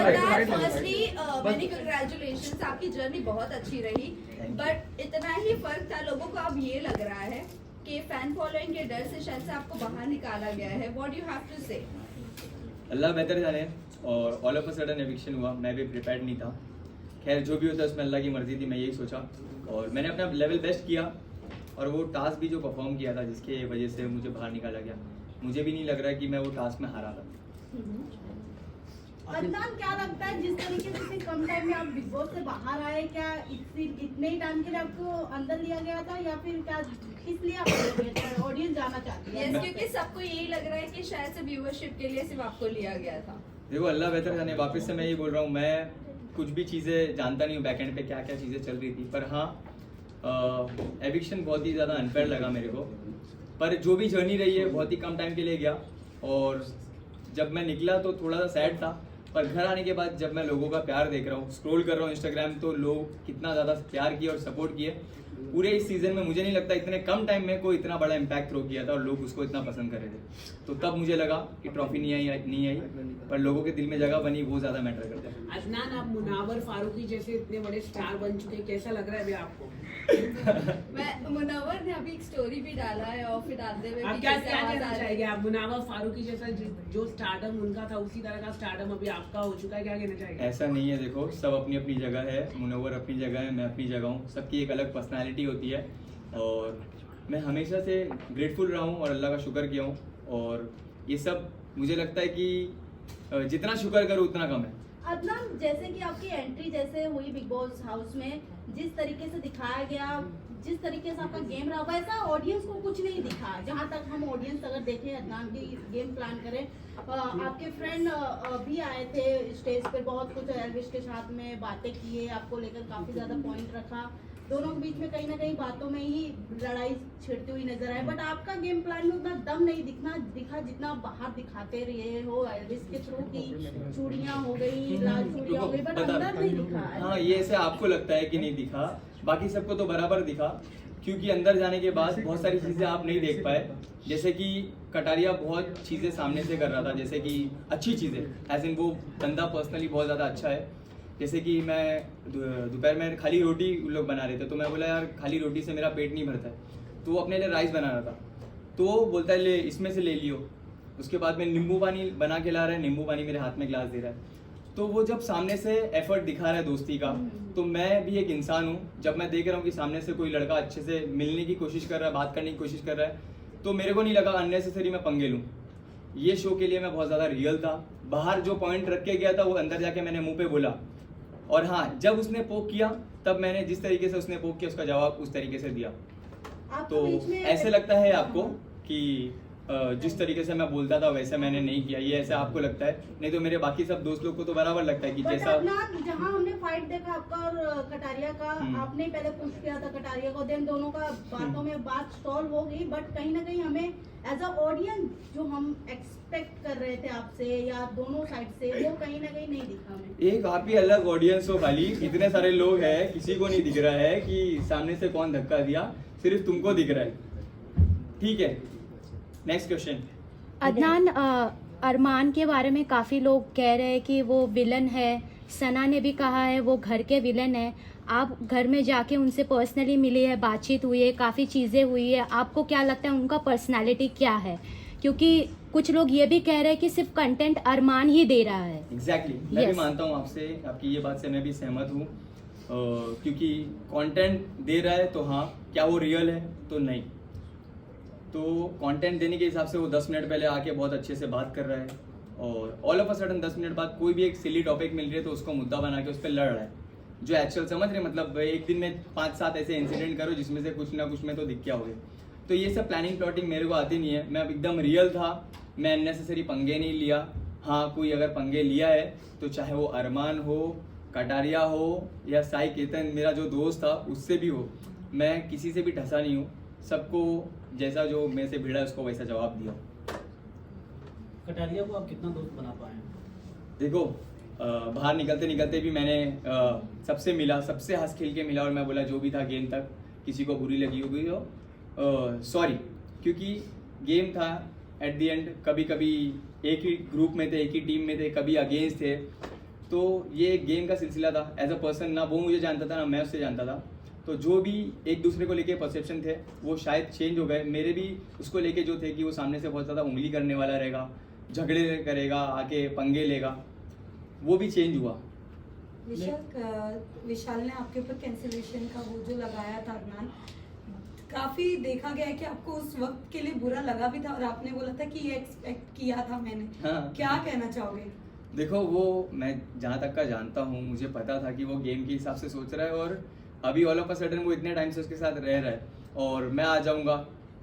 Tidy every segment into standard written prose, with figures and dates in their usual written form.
Firstly many congratulations, आपकी journey बहुत अच्छी रही, बट इतना ही फर्क था, लोगों को अब ये लग रहा है कि फैन फॉलोइंग के डर से शायद से आपको बाहर निकाला गया है. What do you have to say? Allah बेहतर जाने, और all of a sudden eviction हुआ, मैं भी प्रिपेयर्ड नहीं था. खैर जो भी होता है उसमें अल्लाह की मर्जी थी, मैं यही सोचा और मैंने अपना लेवल बेस्ट किया, और वो टास्क भी जो परफॉर्म किया था जिसके वजह से मुझे बाहर निकाला गया, मुझे भी नहीं लग रहा कि मैं वो टास्क में हारा था. अदनान, क्या लगता है जिस तरीके से इतने कम टाइम में आप बिग बॉस से बाहर आए, क्या इतने ही टाइम के लिए आपको अंदर लिया गया था या फिर क्या इसलिए आप ऑडियंस जाना चाहती है? yes, क्योंकि सबको यही लग रहा है कि शायद से व्यूअरशिप के लिए सिर्फ आपको लिया गया था. देखो अल्लाह बेहतर जाने, वापस से मैं ये बोल रहा हूँ, मैं कुछ भी चीज़ें जानता नहीं हूँ बैक एंड पे क्या क्या चीज़ें चल रही थी, पर हाँ एविक्शन बहुत ही ज़्यादा अनफेयर लगा मेरे को. पर जो भी जर्नी रही है बहुत ही कम टाइम के लिए गया, और जब मैं निकला तो थोड़ा सा सैड था, पर घर आने के बाद जब मैं लोगों का प्यार देख रहा हूँ, स्क्रॉल कर रहा हूँ इंस्टाग्राम, तो लोग कितना ज़्यादा प्यार किए और सपोर्ट किए. पूरे इस सीजन में मुझे नहीं लगता इतने कम टाइम में कोई इतना बड़ा इम्पैक्ट थ्रो किया था और लोग उसको इतना पसंद कर रहे थे. तो तब मुझे लगा कि ट्रॉफी नहीं आई, पर लोगों के दिल में जगह बनी, वो ज़्यादा मैटर करता है. अदनान, आप मुनावर फारूकी जैसे इतने बड़े स्टार बन चुके, कैसा लग रहा है अभी आपको? मैं मुनव्वर ने अभी एक स्टोरी भी डाला है, और फिर डालते हुए आप क्या कहना चाहेंगे? आप मुनावर फारूकी जैसा जो स्टारडम उनका था उसी तरह का स्टारडम अभी आपका हो चुका है, क्या कहना चाहेंगे? ऐसा नहीं है, देखो सब अपनी अपनी जगह है, मुनव्वर अपनी जगह है, मैं अपनी जगह हूँ, सबकी एक अलग पर्सनालिटी होती है, और मैं हमेशा से ग्रेटफुल रहा हूँ और अल्लाह का शुक्र किया हूँ. और ये सब मुझे लगता है कि जितना शुक्र करूँ उतना कम है. अदनान, जैसे कि आपकी एंट्री जैसे हुई बिग बॉस हाउस में, जिस तरीके से दिखाया गया, जिस तरीके से आपका गेम रहा, वैसा ऑडियंस को कुछ नहीं दिखा. जहां तक हम ऑडियंस अगर देखें, अदनान की गेम प्लान करें, आपके फ्रेंड भी आए थे स्टेज पे, बहुत कुछ एल्विश के साथ में बातें किए, आपको लेकर काफी ज्यादा पॉइंट रखा, दोनों के बीच में कहीं ना कहीं बातों में ही लड़ाई छिड़ती हुई नजर आए, बट आपका गेम प्लान में उतना दम नहीं दिखा जितना आप बाहर दिखाते रहे हो एल्विस के थ्रू की चूड़ियां हो गई, लाल चूड़ियां हो गई, बट अंदर नहीं दिखा. हाँ, ये ऐसे आपको लगता है कि नहीं दिखा, बाकी सबको तो बराबर दिखा, क्योंकि अंदर जाने के बाद बहुत सारी चीज़ें आप नहीं देख पाए. जैसे कि कटारिया बहुत चीज़ें सामने से कर रहा था, जैसे कि अच्छी चीज़ें, एज इन वो बंदा पर्सनली बहुत ज़्यादा अच्छा है. जैसे कि मैं दोपहर में खाली रोटी उन लोग बना रहे थे, तो मैं बोला यार खाली रोटी से मेरा पेट नहीं भरता है, तो वो अपने लिए राइस बना रहा था, तो वो बोलता है ले इसमें से ले लियो. उसके बाद में नींबू पानी बना के ला रहा है, नींबू पानी मेरे हाथ में गिलास दे रहा है. तो वो जब सामने से एफर्ट दिखा रहा है दोस्ती का, तो मैं भी एक इंसान हूँ, जब मैं देख रहा हूँ कि सामने से कोई लड़का अच्छे से मिलने की कोशिश कर रहा है, बात करने की कोशिश कर रहा है, तो मेरे को नहीं लगा अननेसेसरी मैं पंगे लूँ. ये शो के लिए मैं बहुत ज़्यादा रियल था. बाहर जो पॉइंट रख के गया था वो अंदर जाके मैंने मुंह पे बोला, और हाँ जब उसने पोक किया तब मैंने जिस तरीके से उसने पोक किया उसका जवाब उस तरीके से दिया. तो ऐसे लगता है आपको कि जिस तरीके से मैं बोलता था वैसे मैंने नहीं किया, ये ऐसे आपको लगता है, नहीं तो मेरे बाकी सब दोस्त लोग को तो बराबर लगता है कि जैसा. जहाँ हमने फाइट देखा आपका और कटारिया का, आपने पहले पुश किया था कटारिया को, देन दोनों का बातों में बात सॉल्व हो गई, बट कहीं ना कहीं हमें एज अ ऑडियंस जो हम एक्सपेक्ट कर रहे थे आपसे या दोनों साइड से, वो कहीं ना कहीं नहीं दिखा हमें. एक आप ही अलग ऑडियंस हो, खाली इतने सारे लोग हैं, किसी को नहीं दिख रहा है कि सामने से कौन धक्का दिया, सिर्फ तुमको दिख रहा है. ठीक है, नेक्स्ट क्वेश्चन. अदनान, अरमान के बारे में काफ़ी लोग कह रहे हैं कि वो विलन है, सना ने भी कहा है वो घर के विलन है. आप घर में जाके उनसे पर्सनली मिली है, बातचीत हुई है, काफ़ी चीज़ें हुई है, आपको क्या लगता है उनका पर्सनालिटी क्या है? क्योंकि कुछ लोग ये भी कह रहे हैं कि सिर्फ कंटेंट अरमान ही दे रहा है. एग्जैक्टली, मैं भी मानता हूँ आपसे, आपकी ये बात से मैं भी सहमत हूँ, क्योंकि कंटेंट दे रहा है तो हाँ, क्या वो रियल है? तो नहीं. तो कंटेंट देने के हिसाब से वो 10 मिनट पहले आके बहुत अच्छे से बात कर रहा है, और all of a sudden 10 minute बाद कोई भी एक सिली टॉपिक मिल रही है तो उसको मुद्दा बना के उस पर लड़ रहा है, जो एक्चुअल समझ रहे, मतलब एक दिन में 5-7 ऐसे इंसिडेंट करो जिसमें से कुछ ना कुछ में तो दिख क्या हो. तो ये सब प्लानिंग प्लॉटिंग मेरे को आती नहीं है, मैं अब एकदम रियल था, मैं अननेसेसरी पंगे नहीं लिया. हाँ, कोई अगर पंगे लिया है तो चाहे वो अरमान हो, कटारिया हो या साई केतन मेरा जो दोस्त था उससे भी हो, मैं किसी से भी ढसा नहीं हूँ. सबको जैसा जो मेरे से भिड़ा उसको वैसा जवाब दिया. कटारिया को आप कितना दोस्त बना पाए? देखो बाहर निकलते निकलते भी मैंने सबसे मिला, सबसे हंस खेल के मिला, और मैं बोला जो भी था गेम तक, किसी को बुरी लगी होगी तो सॉरी, क्योंकि गेम था. एट द एंड कभी कभी एक ही ग्रुप में थे, एक ही टीम में थे, कभी अगेंस्ट थे, तो ये एक गेम का सिलसिला था। एज अ पर्सन ना वो मुझे जानता था ना मैं उससे जानता था, तो जो भी एक दूसरे को लेके परसेप्शन थे वो शायद चेंज हो गए। मेरे भी उसको लेके जो थे कि वो सामने से बहुत ज़्यादा उंगली करने वाला रहेगा, झगड़े करेगा, आके पंगे लेगा, वो भी चेंज हुआ। विशाल ने आपके ऊपर कैंसिलेशन का वो जो लगाया था अरमान, काफी देखा गया है कि आपको उस वक्त के लिए बुरा लगा भी था और आपने बोला था कि ये एक्सपेक्ट किया था मैंने। हाँ। क्या कहना चाहोगे? देखो वो मैं जहाँ तक का जानता हूँ, मुझे पता था कि वो गेम के हिसाब से सोच रहा है, और अभी ऑल ऑफ अ सडन वो इतने टाइम से उसके साथ रह रहा है और मैं आ जाऊँगा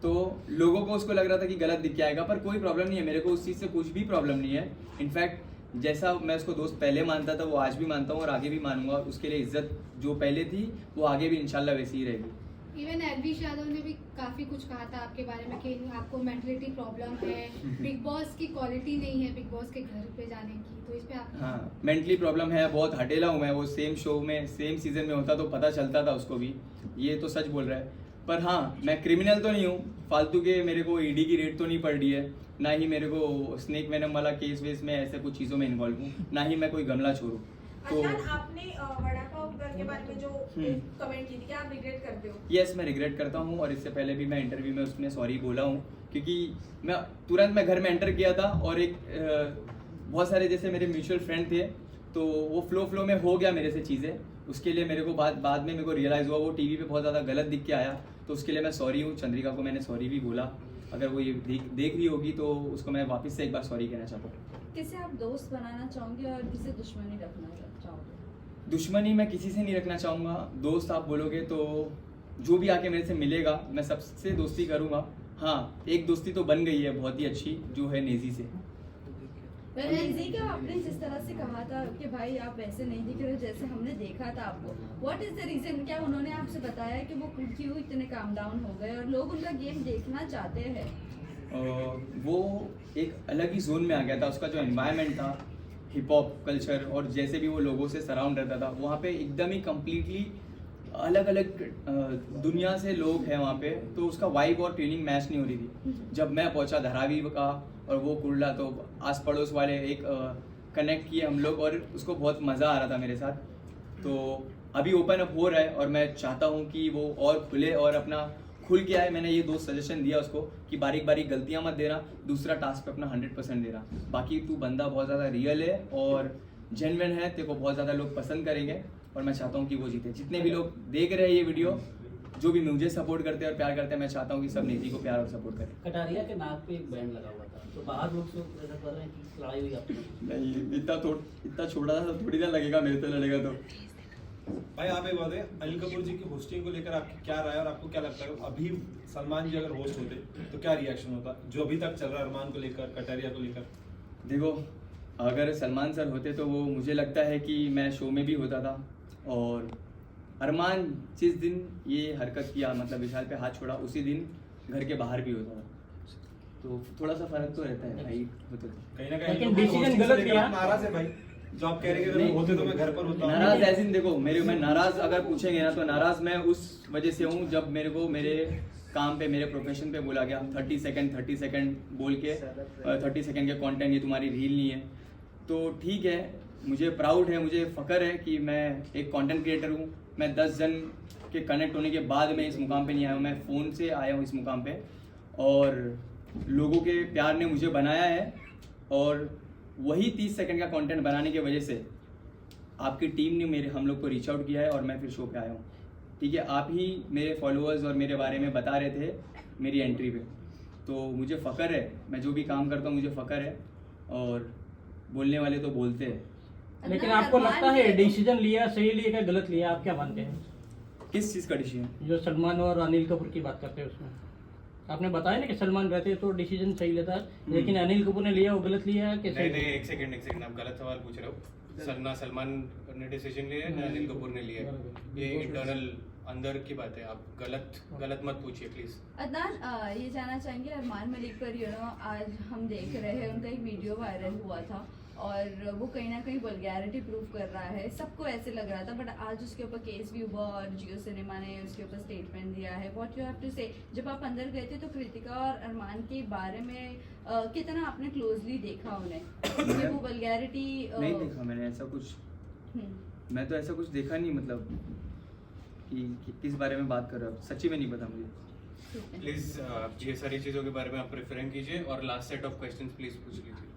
तो लोगों को उसको लग रहा था कि गलत दिख के आएगा, पर कोई प्रॉब्लम नहीं है, मेरे को उस चीज़ से कुछ भी प्रॉब्लम नहीं है। इनफैक्ट जैसा मैं उसको दोस्त पहले मानता था वो आज भी मानता हूँ और आगे भी मानूंगा। उसके लिए इज्जत जो पहले थी वो आगे भी इंशाल्लाह वैसी ही रहेगी। इवन एलविश यादव ने भी काफी कुछ कहा था आपके बारे में कि आपको मेंटलिटी प्रॉब्लम है, बिग बॉस की क्वालिटी नहीं है बिग बॉस के घर पे जाने की, तो इस पे आप हाँ, मेंटली प्रॉब्लम है, बहुत हटेला हूँ मैं। वो सेम शो में सेम सीजन में होता तो पता चलता था उसको भी, ये तो सच बोल रहा है। पर हाँ, मैं क्रिमिनल तो नहीं हूँ, फालतू के मेरे को ईडी की रेड तो नहीं पड़ रही है, ना ही मेरे को स्नेक वेनम वाला केस वेस में ऐसे कुछ चीज़ों में इन्वॉल्व हूँ, ना ही मैं कोई गमला छोड़ू। तो अदनान, आपने वड़ा पाव घर के बारे में जो कमेंट की थी, क्या आप रिग्रेट करते हो? यस, मैं रिग्रेट करता हूँ, और इससे पहले भी मैं इंटरव्यू में उसमें सॉरी बोला हूँ, क्योंकि मैं तुरंत घर में एंटर किया था और एक बहुत सारे जैसे मेरे म्यूचुअल फ्रेंड थे, तो वो फ्लो में हो गया मेरे से चीज़ें। उसके लिए मेरे को बाद में मेरे को रियलाइज़ हुआ वो टीवी पे बहुत ज़्यादा गलत दिख के आया, तो उसके लिए मैं सॉरी हूँ। चंद्रिका को मैंने सॉरी भी बोला, अगर वो ये देख रही होगी तो उसको मैं वापस से एक बार सॉरी कहना चाहता हूँ। किसे आप दोस्त बनाना चाहोगे और किसे दुश्मनी रखना चाहोगे? दुश्मनी मैं किसी से नहीं रखना चाहूँगा। दोस्त आप बोलोगे तो जो भी आके मेरे से मिलेगा मैं सबसे दोस्ती करूँगा। हाँ, एक दोस्ती तो बन गई है बहुत ही अच्छी, जो है नेजी से। नेजी का आपने जिस तरह से कहा था कि भाई आप वैसे नहीं दिख रहे जैसे हमने देखा था आपको, व्हाट इज द रीजन? क्या उन्होंने आपसे बताया कि वो क्यों इतने काम डाउन हो गए और लोग उनका गेम देखना चाहते हैं? वो एक अलग ही जोन में आ गया था। उसका जो एनवायरनमेंट था, हिप हॉप कल्चर, और जैसे भी वो लोगों से सराउंड रहता था, वहाँ पे एकदम ही कम्प्लीटली अलग अलग दुनिया से लोग हैं वहाँ पे, तो उसका वाइब और ट्यूनिंग मैच नहीं हो रही थी। जब मैं पहुँचा धारावी का और वो कुर्ला, तो आस पड़ोस वाले एक कनेक्ट किए हम लोग और उसको बहुत मज़ा आ रहा था मेरे साथ। तो अभी ओपन अप हो रहा है और मैं चाहता हूँ कि वो और खुले और अपना खुल के आए। मैंने ये 2 सजेशन दिया उसको कि बारीक बारीक गलतियाँ मत देना, दूसरा टास्क पे अपना 100% देना। बाकी तू बंदा बहुत ज़्यादा रियल है और जेन्युइन है, तेरे को बहुत ज़्यादा लोग पसंद करेंगे और मैं चाहता हूँ कि वो जीते। जितने भी लोग देख रहे हैं ये वीडियो, जो भी मुझे सपोर्ट करते हैं और प्यार करते हैं, मैं चाहता हूँ कि सब नेजी को प्यार और सपोर्ट करें। कटारिया के नाक पे एक बैंड लगा हुआ था, तो बाहर लोग सब ऐसा कर रहे हैं कि लड़ाई हुई आपकी। नहीं, इतना छोटा सा थोड़ी ना लगेगा, मेरे तो लड़ेगा तो। भाई आप एक बात है, अनिल कपूर जी की होस्टिंग को लेकर आपकी क्या राय है और आपको क्या लगता है अभी सलमान जी अगर होस्ट होते तो क्या रिएक्शन होता, जो अभी तक चल रहा है अरमान को लेकर, कटारिया को लेकर? देखो, अगर सलमान सर होते तो वो मुझे लगता है कि मैं शो में भी होता था, और अरमान जिस दिन ये हरकत किया, मतलब विशाल पे हाथ छोड़ा, उसी दिन घर के बाहर भी होता था। तो थोड़ा सा फर्क तो रहता है भाई, होते तो कहीं ना लेकिन कहीं डिसीजन गलत किया। नाराज है भाई, जो आप कह रहे हैं कि अगर होते तो मैं घर पर होता। नाराज ऐसे ही देखो, मैं नाराज अगर पूछेंगे ना तो नाराज मैं उस वजह से हूँ जब मेरे को मेरे काम पे, मेरे प्रोफेशन पे बोला गया 30 सेकंड बोल के 30 सेकंड के कंटेंट, ये तुम्हारी रील नहीं है। तो ठीक है, मुझे प्राउड है, मुझे फ़ख्र है कि मैं एक कंटेंट क्रिएटर हूँ। मैं 10 जन के कनेक्ट होने के बाद मैं इस मुकाम पे नहीं आया हूँ, मैं फ़ोन से आया हूँ इस मुकाम पे, और लोगों के प्यार ने मुझे बनाया है। और वही 30 सेकंड का कंटेंट बनाने की वजह से आपकी टीम ने हम लोग को रीच आउट किया है और मैं फिर शो पे आया हूँ। ठीक है, आप ही मेरे फॉलोअर्स और मेरे बारे में बता रहे थे मेरी एंट्री पे, तो मुझे फ़ख्र है, मैं जो भी काम करता हूँ मुझे फ़ख्र है, और बोलने वाले तो बोलते हैं। लेकिन आपको लगता है डिसीजन लिया सही लिया क्या गलत लिया, आप क्या मानते हैं? किस चीज़ का डिसीजन? जो सलमान और अनिल कपूर की बात करते हैं उसमें आपने बताया ना कि सलमान रहते तो डिसीजन सही लेता, लेकिन अनिल कपूर ने लिया वो गलत लिया कि सही? नहीं, एक सेकंड, आप गलत सवाल पूछ रहे हो। ना सलमान ने डिसीजन लिया है ना अनिल कपूर ने लिया है, ये इंटरनल अंदर की बात है। आप गलत मत पूछिए प्लीज। अदनान, ये जानना चाहेंगे अरमान मलिक पर आज हम देख रहे हैं उनका एक वीडियो वायरल हुआ था और वो कहीं ना कहीं वल्गैरिटी प्रूव कर रहा है, सबको ऐसे लग रहा था। बट आज उसके ऊपर केस भी हुआ और जियो सिनेमा ने उसके ऊपर स्टेटमेंट दिया है। व्हाट यू हैव टू से, जब आप अंदर गए थे तो कृतिका और अरमान के बारे में कितना आपने क्लोजली देखा उन्हें? वो वल्गैरिटी नहीं देखा मैंने ऐसा कुछ, मैं तो ऐसा कुछ देखा नहीं, मतलब कि किस बारे में बात कर रहे हो, सच्ची में नहीं पता मुझे। प्लीज ये सारी चीज़ों के बारे में आप रेफरेंस कीजिए और last set of questions please पूछ लीजिए।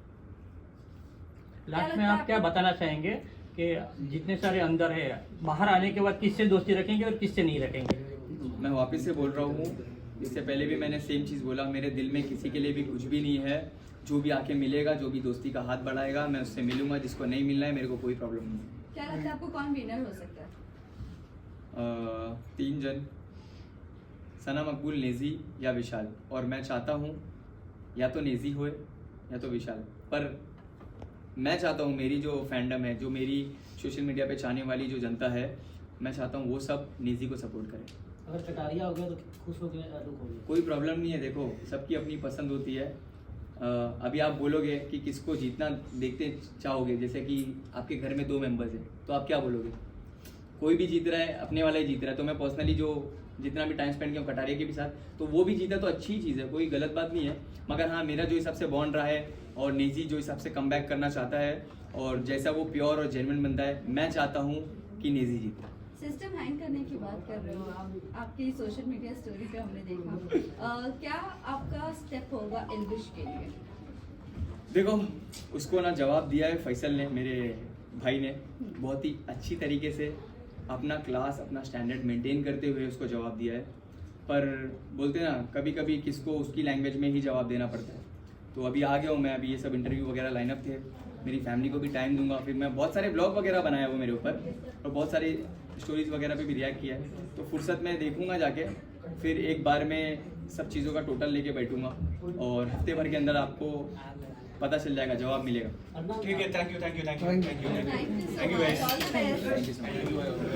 लास्ट में आप क्या बताना चाहेंगे कि जितने सारे अंदर है, बाहर आने के बाद किससे दोस्ती रखेंगे और किससे नहीं रखेंगे? मैं वापस से बोल रहा हूँ, इससे पहले भी मैंने सेम चीज़ बोला, मेरे दिल में किसी के लिए भी कुछ भी नहीं है। जो भी आके मिलेगा, जो भी दोस्ती का हाथ बढ़ाएगा, मैं उससे मिलूंगा। जिसको नहीं मिलना है, मेरे को कोई प्रॉब्लम नहीं है। क्या लगता है आपको कौन विनर हो सकता है? 3 जन, सना, मकबूल, नेजी या विशाल। और मैं चाहता हूँ या तो नेजी होए या तो विशाल, पर मैं चाहता हूँ मेरी जो फैंडम है, जो मेरी सोशल मीडिया पे चाहने वाली जो जनता है, मैं चाहता हूँ वो सब नेजी को सपोर्ट करें। अगर कटारिया हो गया तो खुश हो गया, दुख हो गया? कोई प्रॉब्लम नहीं है, देखो सबकी अपनी पसंद होती है। अभी आप बोलोगे कि किसको जीतना देखते चाहोगे, जैसे कि आपके घर में 2 मेंबर्स हैं, तो आप क्या बोलोगे? कोई भी जीत रहा है, अपने वाला ही जीत रहा है। तो मैं पर्सनली जो जितना भी टाइम स्पेंड किया हूँ कटारिया के भी साथ, तो वो भी जीता तो अच्छी चीज़ है, कोई गलत बात नहीं है। मगर हाँ, मेरा जो हिसाब से बॉन्ड रहा है और नेजी जो हिसाब से कम बैक करना चाहता है और जैसा वो प्योर और जेन्युइन बनता है, मैं चाहता हूँ कि नेजी जीते। सिस्टम हैंग करने की बात कर रहे हो आप, आपकी सोशल मीडिया स्टोरी पे हमने देखा। क्या आपका स्टेप होगा एल्विश के लिए? देखो, उसको ना जवाब दिया है फैसल ने, मेरे भाई ने, बहुत ही अच्छी तरीके से अपना क्लास, अपना स्टैंडर्ड मेंटेन करते हुए उसको जवाब दिया है। पर बोलते हैं ना, कभी कभी किसको उसकी लैंग्वेज में ही जवाब देना पड़ता है। तो अभी आ गया हूँ मैं, अभी ये सब इंटरव्यू वगैरह लाइनअप थे, मेरी फैमिली को भी टाइम दूंगा। फिर मैं बहुत सारे ब्लॉग वगैरह बनाया वो मेरे ऊपर, और बहुत सारी स्टोरीज वगैरह पे भी रिएक्ट किया है। तो फुर्सत में देखूंगा जाके, फिर एक बार में सब चीज़ों का टोटल लेके बैठूंगा और हफ्ते भर के अंदर आपको पता चल जाएगा, जवाब मिलेगा। ठीक है, thank you. Thank you so much, all the best. Thank you so much.